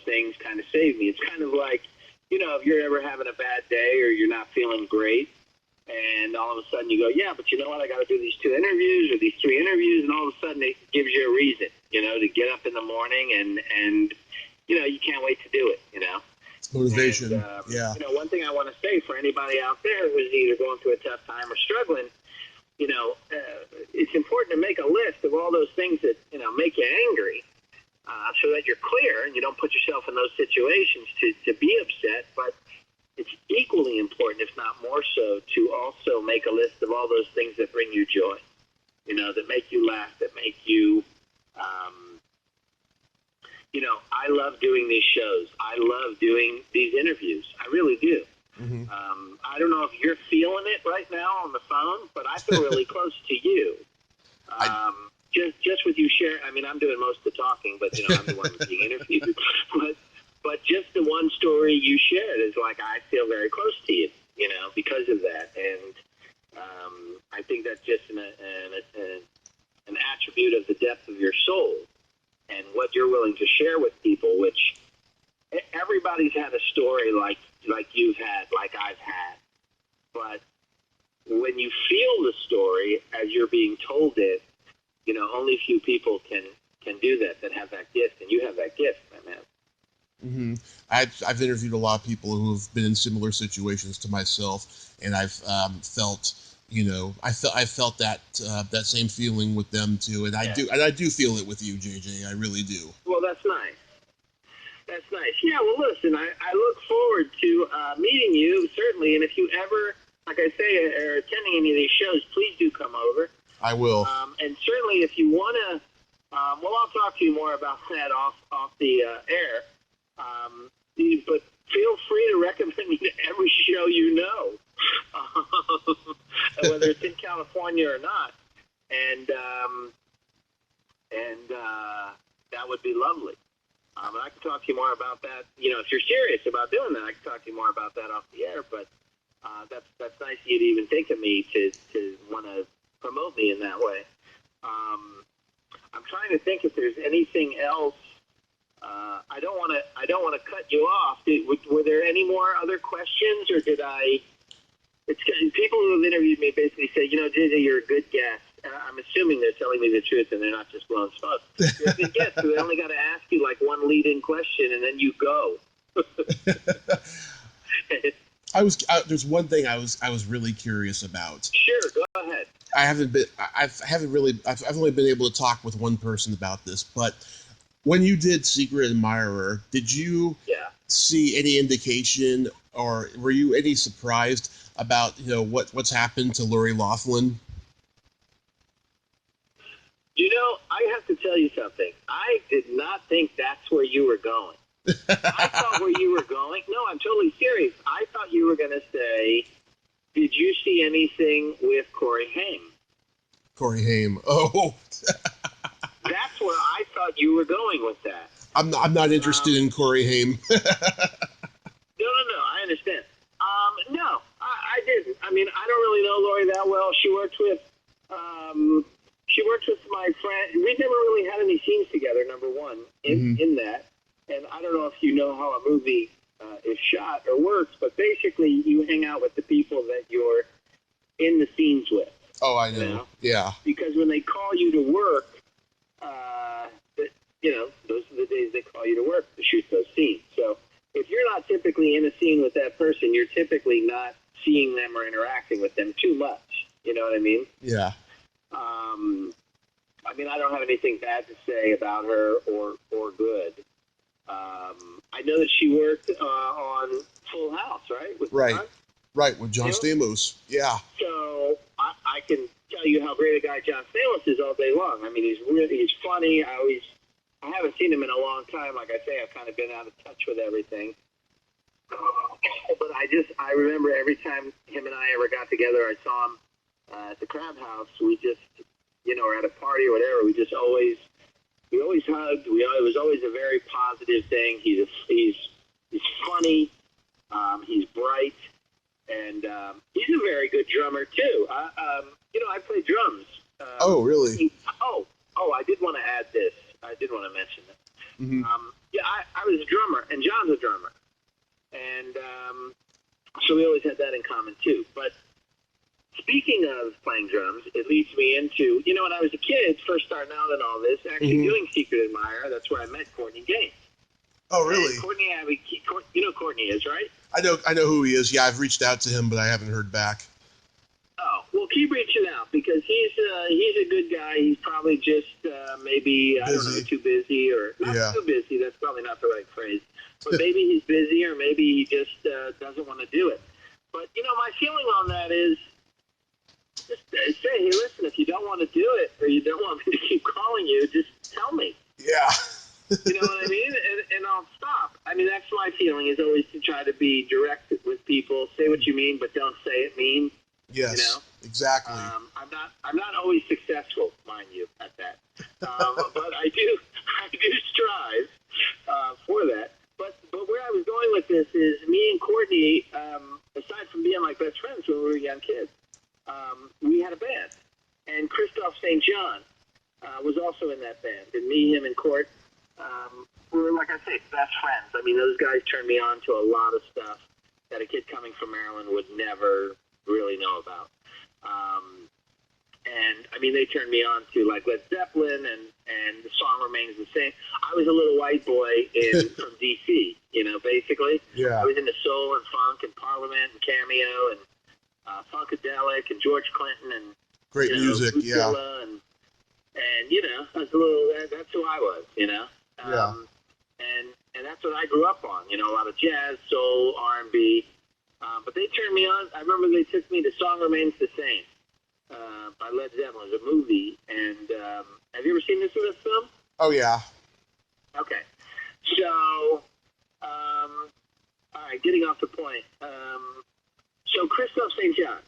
things kind of save me. It's kind of like, if you're ever having a bad day or you're not feeling great, and all of a sudden you go, yeah, but you know what, I got to do these 2 interviews or these 3 interviews, and all of a sudden it gives you a reason, to get up in the morning, and you can't wait to do it, It's motivation. And, yeah. One thing I want to say for anybody out there who's either going through a tough time or struggling, it's important to make a list of all those things that, make you angry, so that you're clear and you don't put yourself in those situations to be upset. But it's equally important, if not more so, to also make a list of all those things that bring you joy, that make you laugh, that make you, I love doing these shows. I love doing these interviews. I really do. I don't know if you're feeling it right now on the phone, but I feel really close to you. Just with you share. I mean, I'm doing most of the talking, but I'm the one being interviewed. But just the one story you shared is like I feel very close to you, because of that. And I think that's just an attribute of the depth of your soul and what you're willing to share with people. Which everybody's had a story like you've had, like I've had. But when you feel the story as you're being told it, only few people can do that have that gift, and you have that gift, my man. I've interviewed a lot of people who have been in similar situations to myself, and I've felt, I felt that same feeling with them too, and I do feel it with you, JJ. I really do. Well, that's nice. That's nice. Yeah, well, listen, I look forward to meeting you, certainly. And if you ever, like I say, are attending any of these shows, please do come over. I will. And certainly if you want to, I'll talk to you more about that off the air. But feel free to recommend me to every show whether it's in California or not. And that would be lovely. And I can talk to you more about that. If you're serious about doing that, I can talk to you more about that off the air. But that's nice of you to even think of me to want to promote me in that way. I'm trying to think if there's anything else. I don't want to cut you off. Were there any more other questions, or did I? It's people who have interviewed me basically say, JJ, you're a good guest. I'm assuming they're telling me the truth and they're not just blowing smoke. You're a good guest, so they only got to ask you like one lead-in question and then you go. There's one thing I was really curious about. Sure, go ahead. I've only been able to talk with one person about this, but when you did Secret Admirer, did you see any indication or were you any surprised about what's happened to Lori Loughlin? I have to tell you something. I did not think that's where you were going. I thought where you were going. No, I'm totally serious. I thought you were going to say, did you see anything with Corey Haim? Corey Haim. Oh. That's where I thought you were going with that. I'm not interested in Corey Haim. No, I understand. No, I didn't. I mean, I don't really know Lori that well. She worked with my friend. We never really had any scenes together, number one, in that. And I don't know if you know how a movie is shot or works, but basically you hang out with the people that you're in the scenes with. Oh, I know. Yeah. Because when they call you to work, those are the days they call you to work to shoot those scenes. So if you're not typically in a scene with that person, you're typically not seeing them or interacting with them too much. You know what I mean? Yeah. I mean, I don't have anything bad to say about her or good. I know that she worked on Full House, right? Right, with John Stamos. Yeah. So I can tell you how great a guy John Stamos is all day long. I mean, he's funny. I haven't seen him in a long time. Like I say, I've kind of been out of touch with everything. But I remember every time him and I ever got together, I saw him at the Crab House. We just, or at a party or whatever, we always hugged. It was always a very positive thing. He's funny. He's bright. And he's a very good drummer, too. I play drums. Oh, really? I did want to add this. I did want to mention that. Mm-hmm. I was a drummer, and John's a drummer. And so we always had that in common, too. But speaking of playing drums, it leads me into, when I was a kid, first starting out in all this, actually doing Secret Admirer, that's where I met Courtney Gaines. Oh, really? And Courtney Abbey, you know who Courtney is, right? I know who he is. Yeah, I've reached out to him, but I haven't heard back. Oh, well, keep reaching out because he's a good guy. He's probably just maybe, I don't know, too busy or not too busy. That's probably not the right phrase. But maybe he's busy or maybe he just doesn't want to do it. But, my feeling on that is just say, hey, listen, if you don't want to do it or you don't want me to keep calling you, just tell me. Yeah. You know what I mean? And I'll stop. I mean, that's my feeling is always to try to be direct with people. Say what you mean, but don't say it mean. Yes, exactly. I'm not always successful, mind you, at that. But I do strive for that. But where I was going with this is me and Courtney, aside from being like best friends when we were young kids, we had a band. And Christophe St. John was also in that band. And me, him, and Court, we were, like I say, best friends. I mean, those guys turned me on to a lot of stuff that a kid coming from Maryland would never really know about. And, I mean, they turned me on to, like, Led Zeppelin, and the song remains the same. I was a little white boy from D.C., basically. Yeah. I was into soul and funk and Parliament and Cameo and Funkadelic and George Clinton and great music, yeah. And I was a little, that's who I was, Yeah. And that's what I grew up on, a lot of jazz, soul, R&B. But they turned me on. I remember they took me to Song Remains the Same by Led Zeppelin. It was a movie. And have you ever seen this film? Oh, yeah. Okay. So, all right, getting off the point. So Christophe St. John.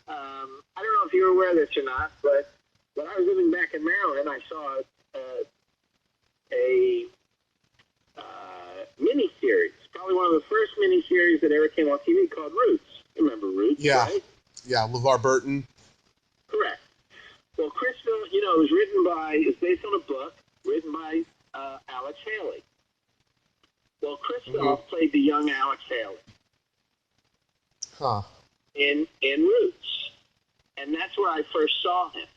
I don't know if you're aware of this or not, but when I was living back in Maryland, I saw a mini-series, probably one of the first mini-series that ever came on TV called Roots. You remember Roots, right? Yeah, LeVar Burton. Correct. Well, Christophe, it was based on a book written by Alex Haley. Well, Christophe played the young Alex Haley. Huh. In Roots. And that's where I first saw him.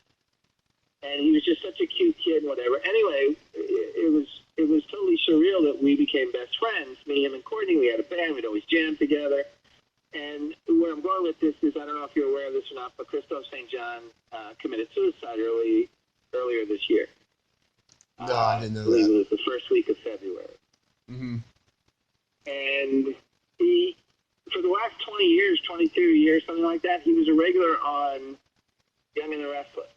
And he was just such a cute kid and whatever. Anyway, it was totally surreal that we became best friends. Me, him, and Courtney, we had a band. We'd always jam together. And where I'm going with this is, I don't know if you're aware of this or not, but Christophe St. John committed suicide earlier this year. No, I didn't know I believe that. it was the first week of February. Mm-hmm. And he for the last 20 years, 22 years, something like that, he was a regular on Young and the Restless,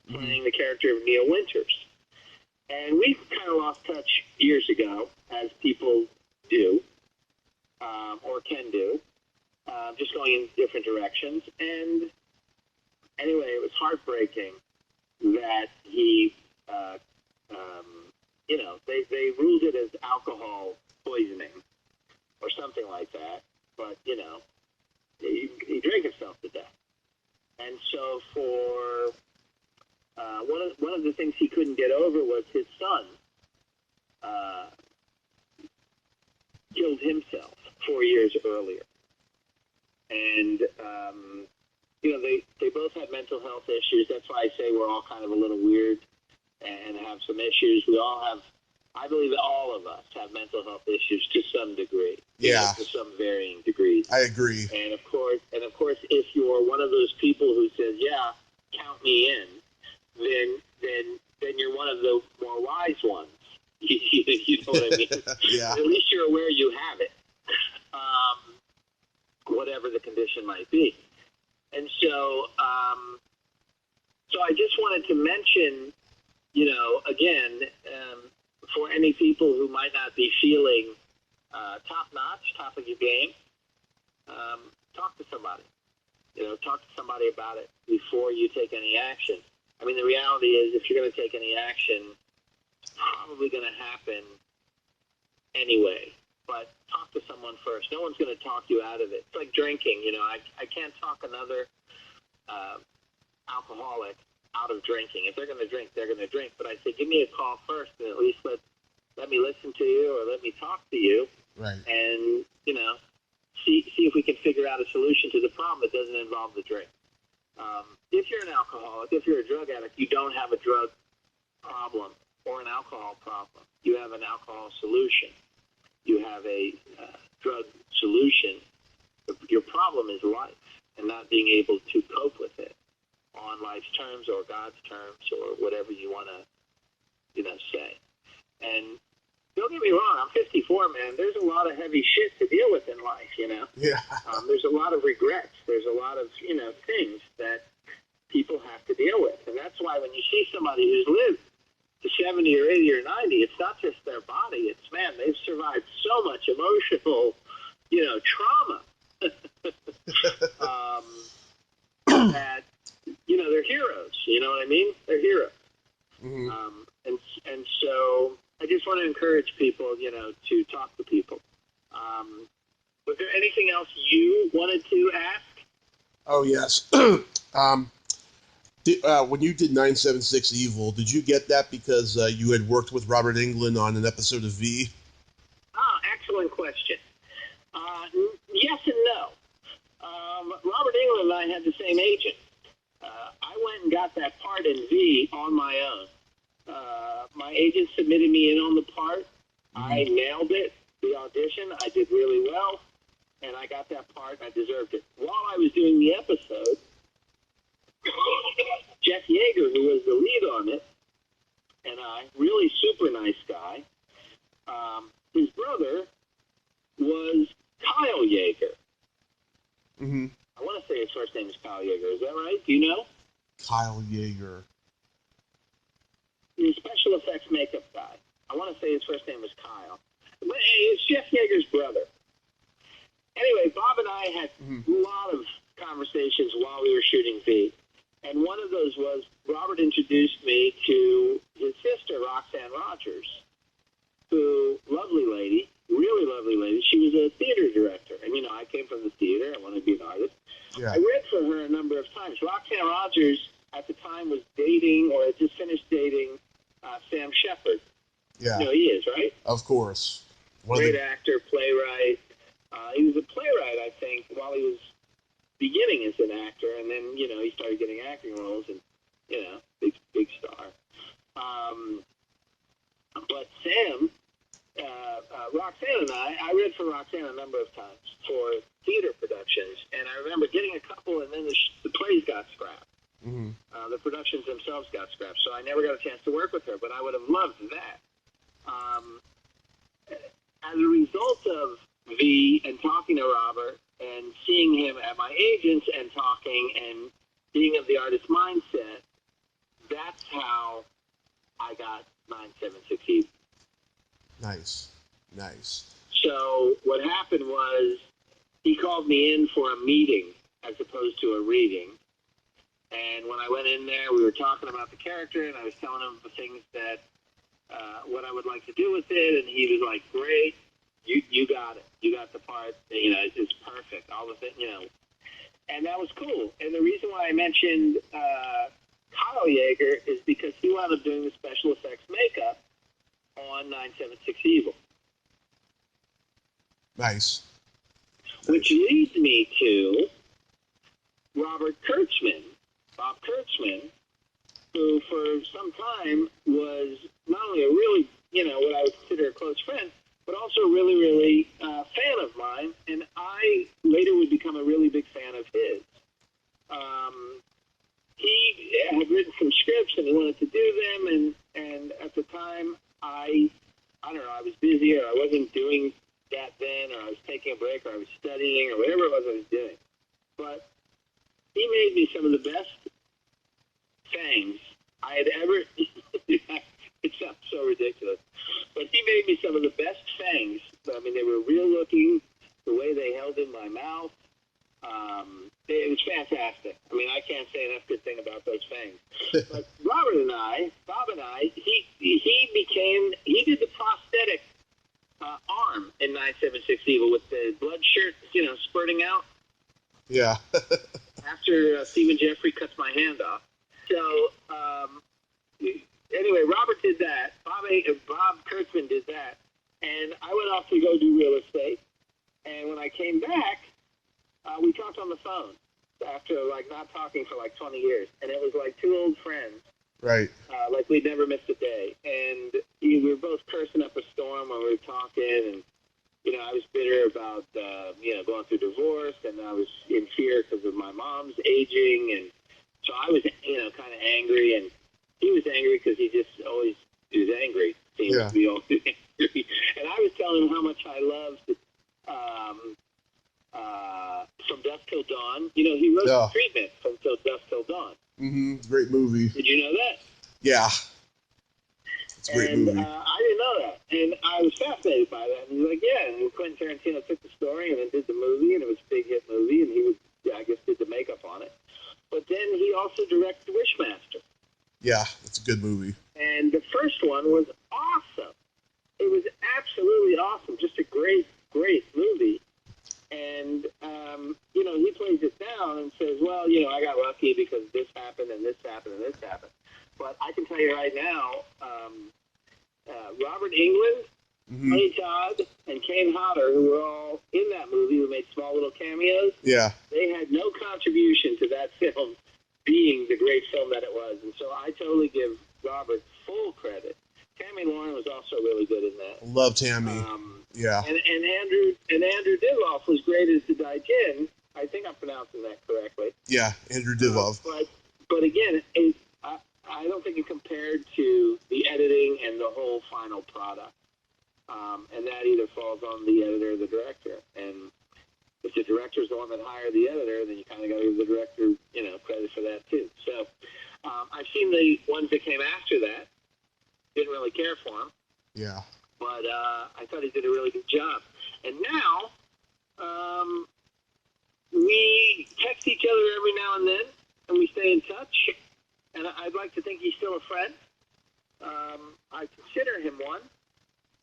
playing the character of Neil Winters. And we kind of lost touch years ago, as people do, or can do, just going in different directions. And anyway, it was heartbreaking that he, they ruled it as alcohol poisoning or something like that. But, he drank himself to death. And so for one of the things he couldn't get over was his son killed himself 4 years earlier. And, they both had mental health issues. That's why I say we're all kind of a little weird and have some issues. I believe that all of us have mental health issues to some degree. Yeah. To some varying degrees. I agree. And of course, if you're one of those people who says, yeah, count me in, then you're one of the more wise ones. You know what I mean? Yeah. At least you're aware you have it, whatever the condition might be. And so I just wanted to mention, again, for any people who might not be feeling top-notch, top of your game, talk to somebody. Talk to somebody about it before you take any action. I mean, the reality is, if you're going to take any action, it's probably going to happen anyway. But talk to someone first. No one's going to talk you out of it. It's like drinking. I can't talk another alcoholic out of drinking. If they're going to drink, they're going to drink. But I say, give me a call first, and at least let me listen to you or let me talk to you. Right. And, see if we can figure out a solution to the problem that doesn't involve the drink. If you're an alcoholic, if you're a drug addict, you don't have a drug problem or an alcohol problem. You have an alcohol solution. You have a drug solution. Your problem is life and not being able to cope with it on life's terms or God's terms or whatever you want to, say. And don't get me wrong, I'm 54, man. There's a lot of heavy shit to deal with in life, Yeah. There's a lot of regrets. There's a lot of, things that people have to deal with. And that's why when you see somebody who's lived to 70 or 80 or 90, it's not just their body. It's, man, they've survived so much emotional, trauma that, they're heroes. You know what I mean? They're heroes. Mm-hmm. And so I just want to encourage people, to talk to people. Was there anything else you wanted to ask? Oh, yes. When you did 976 Evil, did you get that because you had worked with Robert Englund on an episode of V? Excellent question. Yes and no. Robert Englund and I had the same agent. I went and got that part in V on my own. My agent submitted me in on the part. Mm-hmm. I nailed it, the audition. I did really well, and I got that part. I deserved it. While I was doing the episode, Jeff Yeager, who was the lead on it, and I, really super nice guy, his brother was Kyle Yeager. Mm-hmm. I want to say his first name is Kyle Yeager. Is that right? Do you know? Kyle Yeager. He's a special effects makeup guy. I want to say his first name was Kyle. But it's Jeff Yeager's brother. Anyway, Bob and I had a lot of conversations while we were shooting V. And one of those was Robert introduced me to his sister, Roxanne Rogers, who, lovely lady, really lovely lady. She was a theater director. And, I came from the theater. I wanted to be an artist. Yeah. I read for her a number of times. Roxanne Rogers, at the time, was dating or had just finished dating Sam Shepard. Yeah. You know he is, right? Of course. Great actor, playwright. He was a playwright, I think, while he was beginning as an actor, and then, he started getting acting roles, and, big star. But Sam, Roxanne and I read for Roxanne a number of times for theater productions, and I remember getting a couple, and then the plays got scrapped. Mm-hmm. The productions themselves got scrapped, so I never got a chance to work with her, but I would have loved that. As a result of and talking to Robert and seeing him at my agents and talking and being of the artist mindset, that's how I got 976 Evil. Nice. So what happened was he called me in for a meeting as opposed to a reading. And when I went in there, we were talking about the character, and I was telling him the things that, what I would like to do with it, and he was like, great, you got it. You got the part, it's perfect, all the things, And that was cool. And the reason why I mentioned Kyle Yeager is because he wound up doing the special effects makeup on 976 Evil. Nice. Which leads me to Bob Kurtzman, who for some time was not only a really, what I would consider a close friend, but also a really, really fan of mine, and I later would become a really big fan of his. He had written some scripts and he wanted to do them, and at the time, I don't know, I was busy or I wasn't doing that then, or I was taking a break, or I was studying, or whatever it was I was doing. But he made me some of the best fangs I had ever. It sounds so ridiculous, but he made me some of the best fangs. I mean, they were real looking. The way they held in my mouth, it was fantastic. I mean, I can't say enough good thing about those fangs. But Bob and I, he did the prosthetic arm in 976 Evil with the blood shirt, spurting out. Yeah. After Stephen Jeffrey cuts my hand off. So, anyway, Robert did that. Bob Kurtzman did that. And I went off to go do real estate. And when I came back, we talked on the phone after, not talking for, 20 years. And it was like two old friends. Right. Like we'd never missed a day. And we were both cursing up a storm when we were talking. And, I was bitter about, going through divorce. And I was in fear because of my mom's aging. And so I was, kind of angry. And he was angry because he was angry. Seems to be always angry. And I was telling him how much I loved From Dusk Till Dawn. He wrote the treatment From Dusk Till Dawn. Mm-hmm. Great movie. Did you know that? Yeah. It's a great movie. I didn't know that. And I was fascinated by that. And he's like, yeah. And Quentin Tarantino took the story and then did the movie, and it was a big hit movie, and he was, did the makeup on it. But then he also directed Wishmaster. Yeah, it's a good movie. And the first one was awesome. It was absolutely awesome. Just a great, great movie. And, he plays it down and says, well, I got lucky because this happened and this happened and this happened. But I can tell you right now, Robert Englund, Tony Todd, and Kane Hodder, who were all in that movie, who made small little cameos, they had no contribution to that film being the great film that it was. And so I totally give Robert full credit. Tammy Lauren was also really good in that. Love Tammy. And Andrew Divoff was great as the Daijin. I think I'm pronouncing that correctly. Yeah, Andrew Divoff. But again, I don't think it compared to the editing and the whole final product. And that either falls on the editor or the director. And if the director's the one that hired the editor, then you kind of got to give the director, credit for that too. So I've seen the ones that came after that. Didn't really care for him. Yeah. But I thought he did a really good job. And now we text each other every now and then, and we stay in touch. And I'd like to think he's still a friend. I consider him one.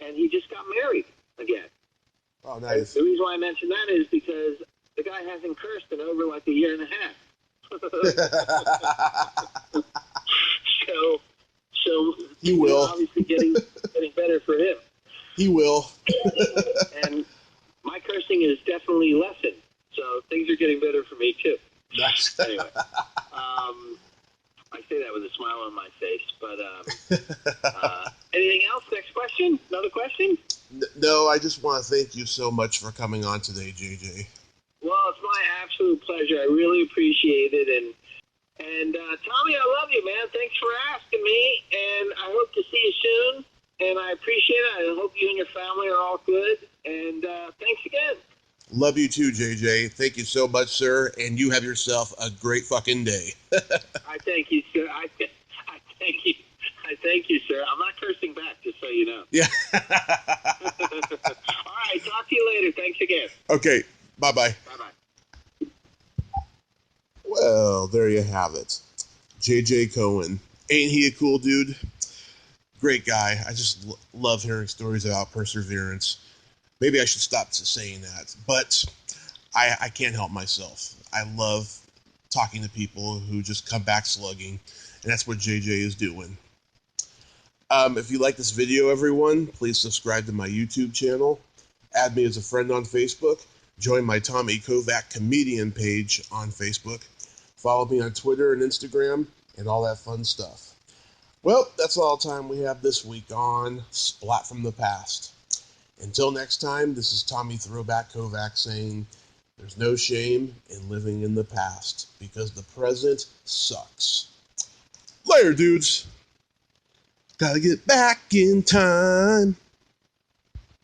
And he just got married again. Oh, nice. And the reason why I mention that is because the guy hasn't cursed in over a year and a half. So he will. Obviously getting better for him. He will. And my cursing is definitely lessened. So things are getting better for me too. Nice. Anyway, I say that with a smile on my face. But anything else? Next question? Another question? No, I just want to thank you so much for coming on today, JJ. Well, it's my absolute pleasure. I really appreciate it. And Tommy, I love you, man. Thanks for asking me. And I hope to see you soon. and I appreciate it. I hope you and your family are all good, and thanks again. Love you too, JJ. Thank you so much, sir, and you have yourself a great fucking day. I thank you, sir. I thank you. I thank you, sir. I'm not cursing back, just so you know. Yeah. All right, talk to you later. Thanks again. Okay, bye-bye. Bye-bye. Well, there you have it. JJ Cohen. Ain't he a cool dude? Great guy. I just love hearing stories about perseverance. Maybe I should stop saying that, but I can't help myself. I love talking to people who just come back slugging, and that's what JJ is doing. If you like this video, everyone, please subscribe to my YouTube channel, add me as a friend on Facebook, join my Tommy Kovac comedian page on Facebook, follow me on Twitter and Instagram, and all that fun stuff. Well, that's all the time we have this week on Splat from the Past. Until next time, this is Tommy Throwback Kovac saying, there's no shame in living in the past, because the present sucks. Later, dudes. Gotta get back in time.